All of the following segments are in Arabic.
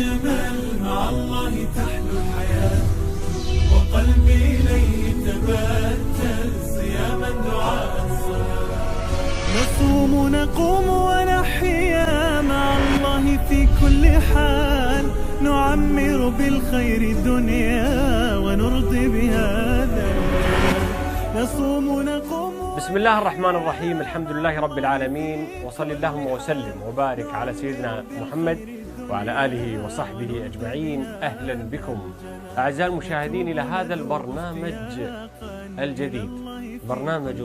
أجمل مع الله تحلو الحياة، وقلبي إليه تبتل صياما دعاء الصلاة. نصوم نقوم ونحيا مع الله في كل حال، نعمر بالخير الدنيا ونرضي بهذا الجلال. نصوم نقوم. بسم الله الرحمن الرحيم، الحمد لله رب العالمين، وصل اللهم وسلم وبارك على سيدنا محمد وعلى آله وصحبه أجمعين. أهلا بكم أعزائي المشاهدين إلى هذا البرنامج الجديد، برنامج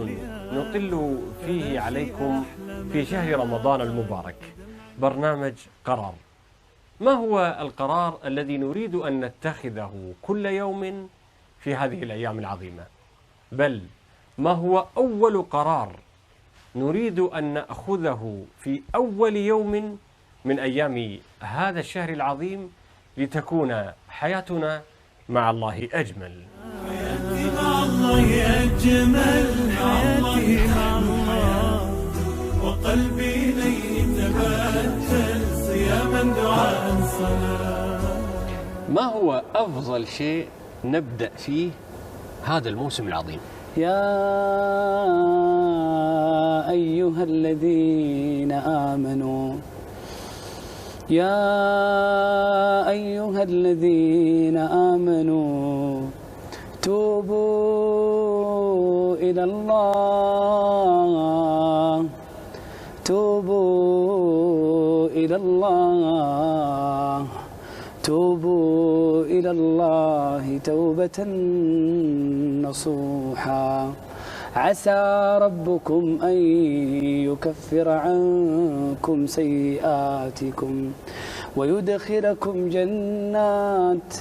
نطل فيه عليكم في شهر رمضان المبارك، برنامج قرار. ما هو القرار الذي نريد أن نتخذه كل يوم في هذه الأيام العظيمة؟ بل ما هو أول قرار نريد أن نأخذه في أول يوم من أيام هذا الشهر العظيم لتكون حياتنا مع الله أجمل؟ حياتي مع الله أجمل، حياتي مع الله، وقلبي إليه تبتل صياما دعاء صلاة. ما هو أفضل شيء نبدأ فيه هذا الموسم العظيم؟ يا أيها الذين آمنوا، يا أيها الذين آمنوا توبوا إلى الله، توبوا إلى الله، توبوا إلى الله توبة نصوحا، عسى ربكم أن يكفر عنكم سيئاتكم ويدخلكم جنات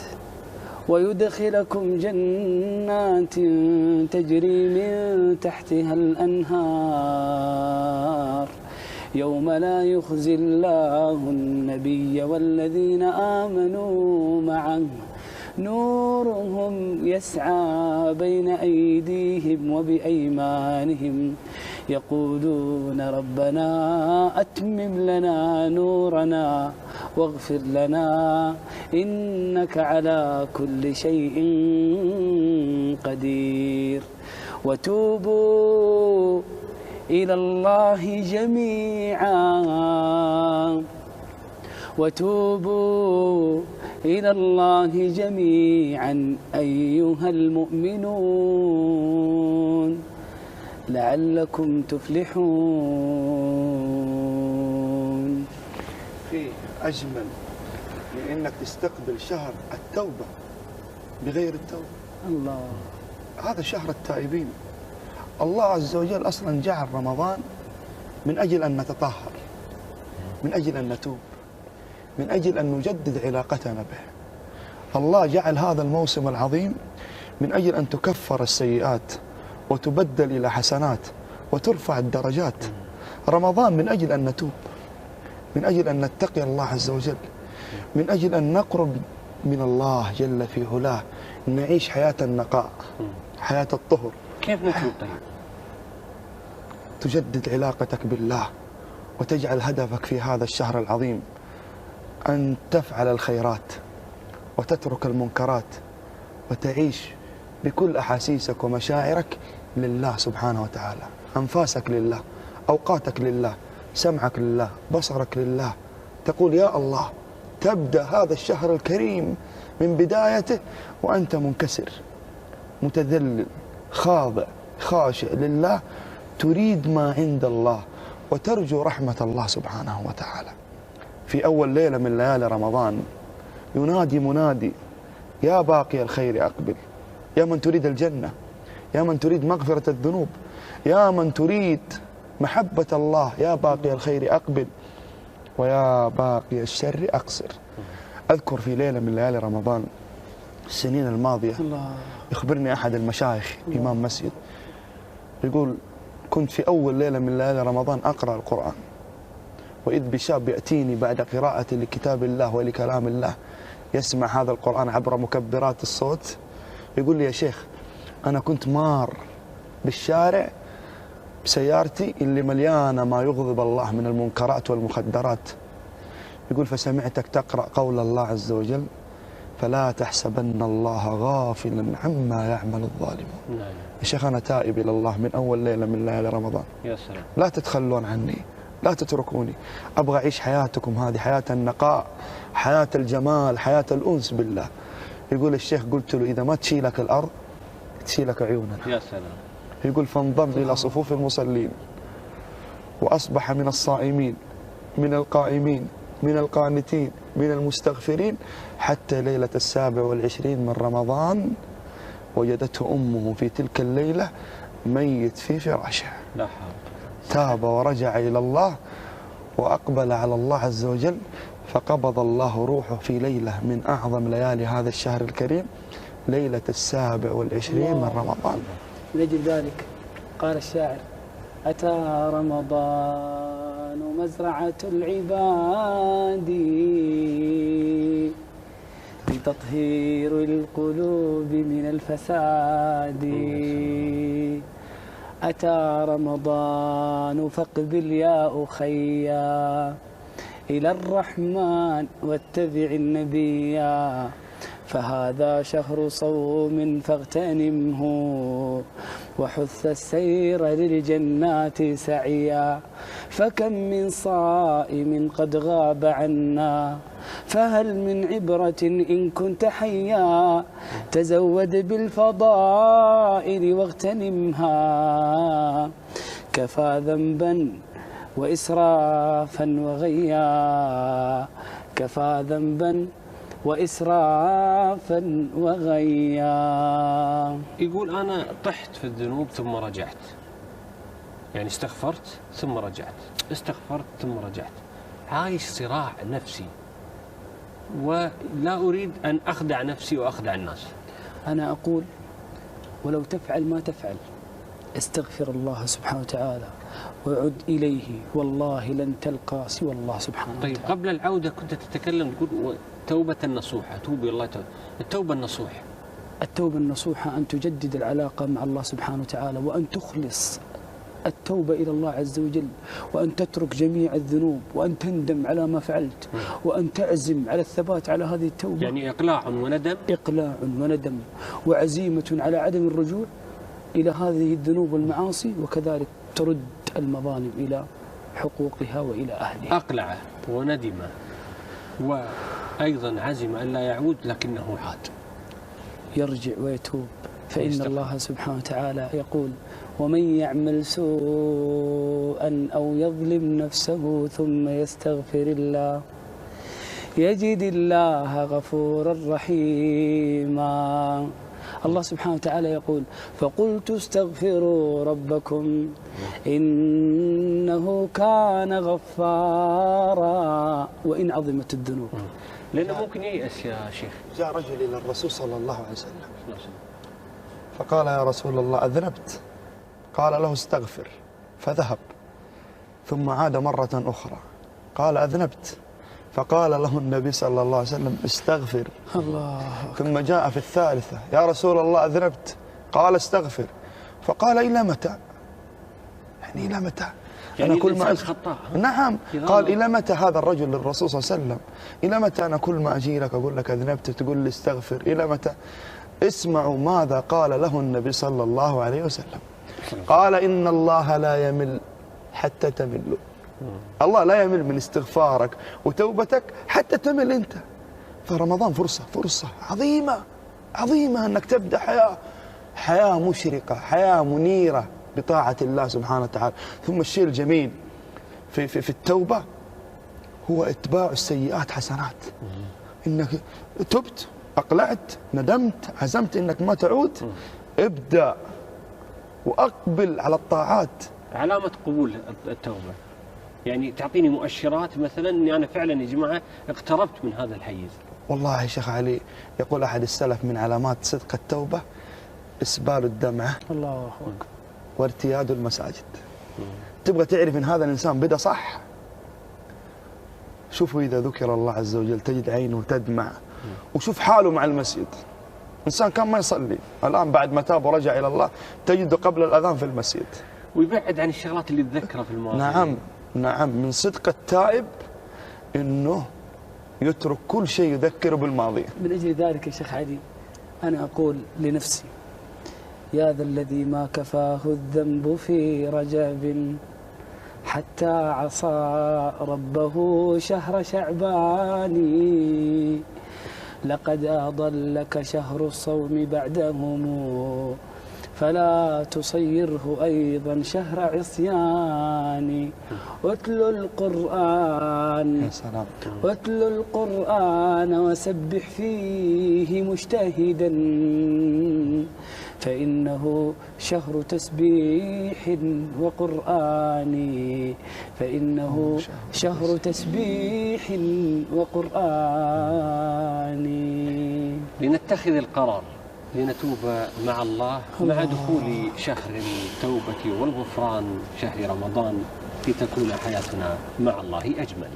تجري من تحتها الأنهار، يوم لا يخزي الله النبي والذين آمنوا معه، نورهم يسعى بين أيديهم وبأيمانهم، يقولون ربنا أتمم لنا نورنا واغفر لنا إنك على كل شيء قدير. وتوبوا إلى الله جميعا، وتوبوا إلى الله جميعا أيها المؤمنون لعلكم تفلحون. في أجمل من إنك تستقبل شهر التوبة بغير التوبة. الله، هذا شهر التائبين. الله عز وجل أصلا جعل رمضان من أجل أن نتطهر، من أجل أن نتوب، من أجل أن نجدد علاقتنا به. الله جعل هذا الموسم العظيم من أجل أن تكفر السيئات وتبدل إلى حسنات وترفع الدرجات. رمضان من أجل أن نتوب، من أجل أن نتقي الله عز وجل، من أجل أن نقرب من الله جل في علاه، نعيش حياة النقاء، حياة الطهر. كيف نتوب طيب؟ تجدد علاقتك بالله وتجعل هدفك في هذا الشهر العظيم أن تفعل الخيرات وتترك المنكرات وتعيش بكل أحاسيسك ومشاعرك لله سبحانه وتعالى، أنفاسك لله، أوقاتك لله، سمعك لله، بصرك لله. تقول يا الله، تبدأ هذا الشهر الكريم من بدايته وأنت منكسر متذلل خاضع خاشع لله، تريد ما عند الله وترجو رحمة الله سبحانه وتعالى. في أول ليلة من ليالي رمضان ينادي منادي: يا باقي الخير أقبل، يا من تريد الجنة، يا من تريد مغفرة الذنوب، يا من تريد محبة الله، يا باقي الخير أقبل ويا باقي الشر أقصر. أذكر في ليلة من ليالي رمضان السنين الماضية يخبرني أحد المشايخ إمام مسجد، يقول: كنت في أول ليلة من ليالي رمضان أقرأ القرآن، وإذ بشاب يأتيني بعد قراءة لكتاب الله ولكلام الله يسمع هذا القرآن عبر مكبرات الصوت، يقول لي: يا شيخ، أنا كنت مار بالشارع بسيارتي اللي مليانة ما يغضب الله من المنكرات والمخدرات، يقول فسمعتك تقرأ قول الله عز وجل فلا تحسبن الله غافلا عما يعمل الظالمون. نعم. يا شيخ أنا تائب إلى الله من أول ليلة من ليالي رمضان. يا سلام. لا تتخلون عني، لا تتركوني، أبغى أعيش حياتكم هذه، حياة النقاء، حياة الجمال، حياة الأنس بالله. يقول الشيخ قلت له إذا ما تشيلك الأرض تشيلك عيوننا. يا سلام. يقول فانضم إلى صفوف المصلين وأصبح من الصائمين من القائمين من القانتين من المستغفرين حتى ليلة 27 من رمضان وجدته أمه في تلك الليلة ميت في فراشه. لا حول. تاب ورجع إلى الله وأقبل على الله عز وجل، فقبض الله روحه في ليلة من أعظم ليالي هذا الشهر الكريم، ليلة 27 من رمضان. من أجل ذلك قال الشاعر: أتى رمضان مزرعة العباد لتطهير القلوب من الفساد. أتى رمضان فاقبل يا أخيا إلى الرحمن واتبع النبي، فهذا شهر صوم فاغتنمه وحث السير للجنات سعيا. فكم من صائم قد غاب عنا فهل من عبرة إن كنت حيا، تزود بالفضائل واغتنمها، كفى ذنبا وإسرافا وغيا، كفى ذنبا وإسرافا وغيا. يقول أنا طحت في الذنوب ثم رجعت، يعني استغفرت ثم رجعت، استغفرت ثم رجعت، عايش صراع نفسي ولا أريد أن أخدع نفسي وأخدع الناس. أنا أقول ولو تفعل ما تفعل استغفر الله سبحانه وتعالى وعد إليه، والله لن تلقى سوى الله سبحانه وتعالى. طيب قبل العودة كنت تتكلم تقول توبة النصوحة، توب إلى الله. التوبة النصوحة، التوبة النصوحة أن تجدد العلاقة مع الله سبحانه وتعالى، وأن تخلص التوبة إلى الله عز وجل، وأن تترك جميع الذنوب، وأن تندم على ما فعلت، وأن تعزم على الثبات على هذه التوبة. يعني إقلاع وندم، إقلاع وندم وعزيمة على عدم الرجوع إلى هذه الذنوب والمعاصي، وكذلك ترد المظالم إلى حقوقها وإلى أهلها. أقلع وندم وأيضا عزم أن لا يعود لكنه عاد، يرجع ويتوب، فإن الله سبحانه وتعالى يقول: ومن يعمل سوءا أو يظلم نفسه ثم يستغفر الله يجد الله غفورا رحيما. الله سبحانه وتعالى يقول: فقلت استغفروا ربكم إنه كان غفارا. وإن عظمت الذنوب، لأنه ممكن ييأس يا شيخ. جاء رجل إلى الرسول صلى الله عليه وسلم فقال: يا رسول الله أذنبت. قال له: استغفر. فذهب ثم عاد مرة أخرى قال: أذنبت. فقال له النبي صلى الله عليه وسلم: استغفر. الله. ثم جاء في الثالثة: يا رسول الله أذنبت. قال: استغفر. فقال: إلى متى؟ يعني إلى متى؟ يعني أنا كل ما خطاء. نعم. قال: إلى متى هذا الرجل للرسول صلى الله عليه وسلم؟ إلى متى أنا كل ما أجي لك أقول لك أذنبت تقول لي استغفر؟ إلى متى؟ اسمعوا ماذا قال له النبي صلى الله عليه وسلم. قال: إن الله لا يمل حتى تملوا. الله لا يمل من استغفارك وتوبتك حتى تمل أنت. فرمضان فرصة عظيمة أنك تبدأ حياة مشرقة، حياة منيرة بطاعة الله سبحانه وتعالى. ثم الشيء الجميل في التوبة هو إتباع السيئات حسنات. إنك تبت، أقلعت، ندمت، عزمت إنك ما تعود، ابدأ وأقبل على الطاعات. علامة قبول التوبة يعني تعطيني مؤشرات مثلا أني أنا فعلا يا جماعة اقتربت من هذا الحيز. والله يا شيخ علي يقول أحد السلف من علامات صدق التوبة إسبال الدمعة، الله أكبر، وارتياد المساجد. تبغى تعرف إن هذا الإنسان بدأ صح؟ شوفوا إذا ذكر الله عز وجل تجد عينه تدمع، وشوف حاله مع المسجد. إنسان كان ما يصلي الآن بعد ما تاب ورجع إلى الله تجده قبل الأذان في المسجد، ويبعد عن الشغلات اللي تذكرها في الماضي. نعم، من صدق التائب أنه يترك كل شيء يذكره بالماضي. من أجل ذلك يا شيخ علي أنا أقول لنفسي: يا ذا الذي ما كفاه الذنب في رجب حتى عصى ربه شهر شعبان، لقد أضلك شهر الصوم بعدهم فلا تصيره أيضا شهر عصيان. واتل القرآن واتل القرآن وسبح فيه مجتهدا، فإنه شهر تسبيح وقرآن، فإنه شهر تسبيح وقرآن. لنتخذ القرار لنتوب مع الله مع دخول شهر التوبة والغفران شهر رمضان لتكون حياتنا مع الله أجمل.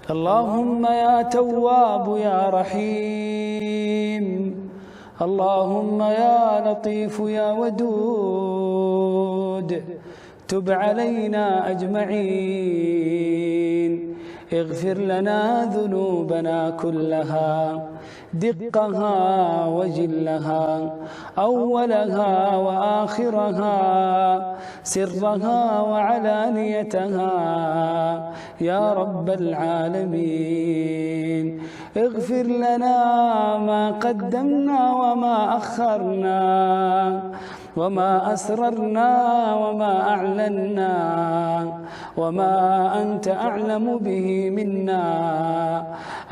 اللهم يا تواب يا رحيم، اللهم يا لطيف يا ودود، تب علينا أجمعين، اغفر لنا ذنوبنا كلها دقها وجلها، أولها وآخرها، سرها وعلانيتها يا رب العالمين. اغفر لنا ما قدمنا وما أخرنا، وما أسررنا وما أعلنا، وما أنت أعلم به منا،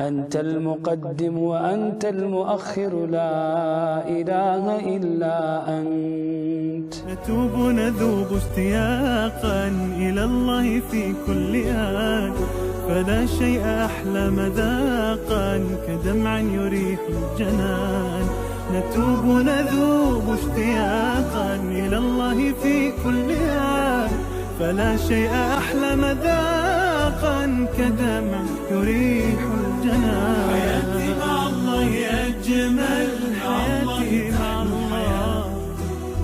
أنت المقدم وأنت المؤخر، لا إله إلا أنت. نتوب نذوب اشتياقا إلى الله في كل آن، فلا شيء أحلى مذاقا كدمع يريح الجنان. نتوب نذوب اشتياقا إلى الله في كل آن، فلا شيء أحلى مذاقا كدمع يريح الجنان. حياتي مع الله أجمل، حياتي مع الله،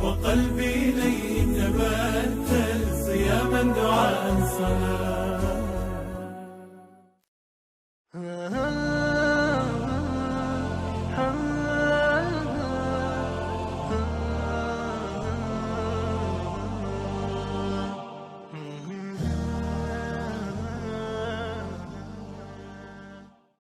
وقلبي إليه تبتل صياما دعاء صلاة.